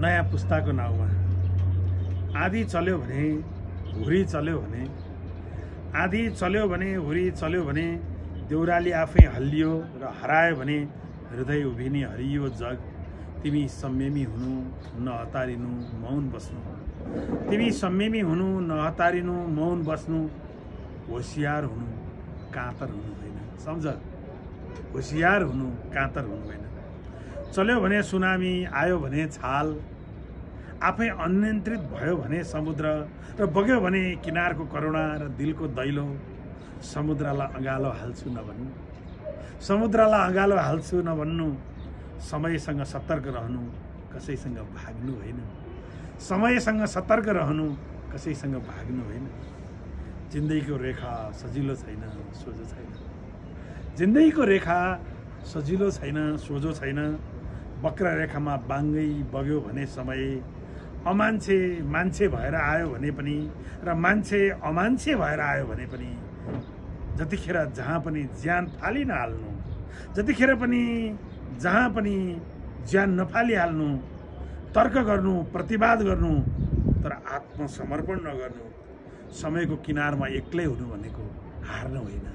नयाँ पुस्ताको नाउँमा आधी चल्यो भने हुरी चल्यो भने, आधी चल्यो भने हुरी चल्यो भने, देउराली आफै हल्लियो र हरायो भने हृदय उभिने हरियो जग। तिमी संयमी हुनु नहतारिनु मौन बस्नु, तिमी संयमी हुनु नहतारिनु मौन बस्नु, होशियार हुनु कातर हुनु होइन। सम्झ, होशियार हुनु कातर हुनु होइन। चल्यो भने सुनामी, आयो भने छाल, आफै अनियन्त्रित भयो भने समुद्र र बग्यो भने किनारको करुणा र दिलको दैलो। समुद्रलाई अँगालो हाल्छु नभन्नु, समुद्रलाई अँगालो हाल्छु नभन्नु, समयसँग सतर्क रहनु कसैसँग भाग्नु होइन। समयसँग सतर्क रहनु कसैसँग भाग्नु होइन। जिन्दगीको रेखा सजिलो छैन सोझो छैन, जिन्दगीको रेखा सजिलो छैन सोझो छैन। वक्र रेखामा बाङ्गै बग्यो भने समय, अमान्छे मान्छे भएर आयो भने पनि र मान्छे अमान्छे भएर आयो भने पनि, जतिखेर जहाँ पनि ज्यान फाली नहाल्नु, जतिखेर पनि जहाँ पनि ज्यान नफालिहाल्नु। तर्क गर्नु, प्रतिवाद गर्नु, तर आत्मसमर्पण नगर्नु। समयको किनारमा एक्लै हुनु भनेको हार्नु होइन,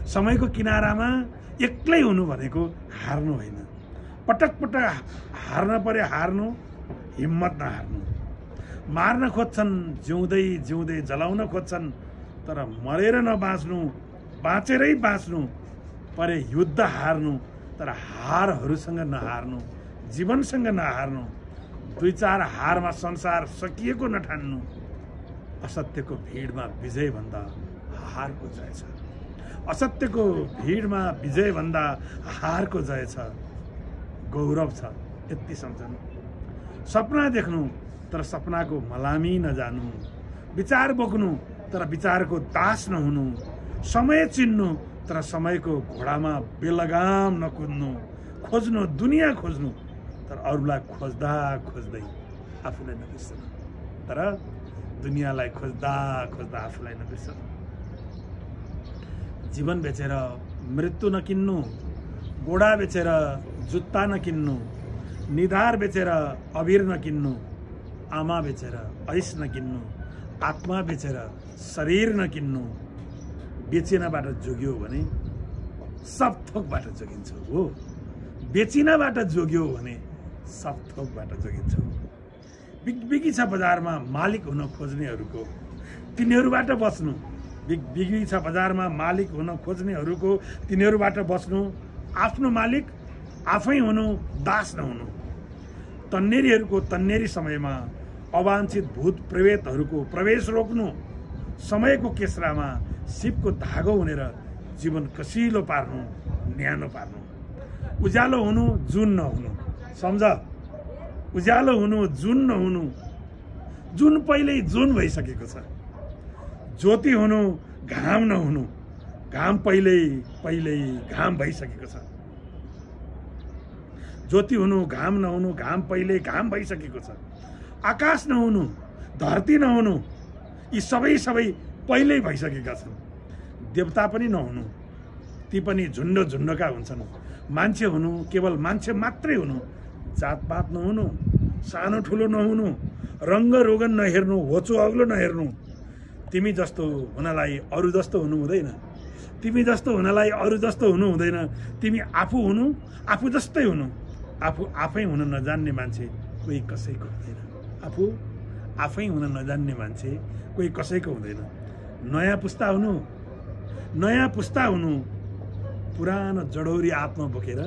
समयको किनारामा एक्लै हुनु भनेको हार्नु होइन। पटक पटक हार्न पर्यो हार्नु, हिम्मत नहार्नु। मार्न खोज्छन् जिउँदै जिउँदै जलाउन खोज्छन्, तर मरेर नबाँच्नु, बाँचेरै बाँच्नु। परे युद्ध हार्नु, तर हारहरूसँग नहार्नु, जीवनसँग नहार्नु। दुई चार हारमा संसार सकिएको नठान्नु। असत्यको भिडमा विजय भन्दा हारको जय छ, असत्यको भिडमा विजय भन्दा हारको जय छ। गौरव छ यति सम्झनु। सपना देख्नु तर सपनाको मलामी नजानु, विचार बोक्नु तर विचारको दास नहुनु, समय चिन्नु तर समयको घोडामा बेलगाम नकुद्नु। खोज्नु दुनियाँ खोज्नु तर अरूलाई खोज्दा खोज्दै आफूलाई नबिर्सनु, तर दुनियाँलाई खोज्दा खोज्दा आफूलाई नबिर्सनु। जीवन बेचेर मृत्यु नकिन्नु, गोडा बेचेर जुत्ता नकिन्नु, निधार बेचेर अबिर नकिन्नु, आमा बेचेर ऐस नकिन्नु, आत्मा बेचेर शरीर नकिन्नु। बेचिनबाट जोग्यो भने सब थोकबाट जोगिन्छ हो, बेचिनबाट जोग्यो भने सब थोकबाट जोगिन्छ। बिगी छ बजारमा मालिक हुन खोज्नेहरूको, तिनीहरूबाट बस्नु। बिगी छ बजारमा मालिक हुन खोज्नेहरूको, तिनीहरूबाट बस्नु। आफ्नो मालिक आफै हुनु, दास नहुनु। तन्नेरीहरूको तन्नेरी समयमा अवाञ्छित भूत प्रेतहरूको प्रवेश रोक्नु। समयको केस्रामा सिपको धागो हुनेर जीवन कसिलो पार्नु, न्यानो पार्नु। उज्यालो हुनु जुन नहुनु, सम्झ, उज्यालो हुनु जुन नहुनु। जुन पहिल्यै जुन भइसकेको छ। ज्योति हुनु घाम नहुनु, घाम पहिल्यै घाम भइसकेको छ। ज्योति हुनु घाम नहुनु, घाम पहिल्यै घाम भइसकेको छ। आकाश नहुनु, धरती नहुनु, यी सबै पहिल्यै भइसकेका छन्। देवता पनि नहुनु, ती पनि झुन्ड झुन्डका हुन्छन्। मान्छे हुनु केवल मान्छे मात्रै हुनु, जातपात नहुनु, सानो ठुलो नहुनु, रङ्ग रोगन नहेर्नु, होचो अग्लो नहेर्नु। तिमी जस्तो हुनलाई अरू जस्तो हुनु हुँदैन, तिमी जस्तो हुनलाई अरू जस्तो हुनु हुँदैन। तिमी आफू हुनु, आफू जस्तै हुनु। आफू आफै हुन नजान्ने मान्छे कोही कसैको हुँदैन, आफू आफै हुन नजान्ने मान्छे कोही कसैको हुँदैन। नयाँ पुस्ता हुनु, नयाँ पुस्ता हुनु, पुरानो जडौरी आत्मा बोकेर।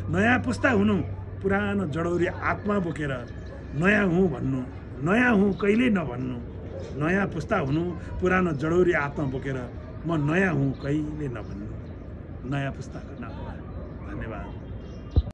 नयाँ पुस्ता हुनु, पुरानो जडौरी आत्मा बोकेर। नयाँ हुँ भन्नु, नयाँ हुँ कहिल्यै नभन्नु। नयाँ पुस्ता हुनु, पुरानो जडौरी आत्मा बोकेर। म नयाँ हुँ कहिले नभन्नु। नयाँ पुस्ताको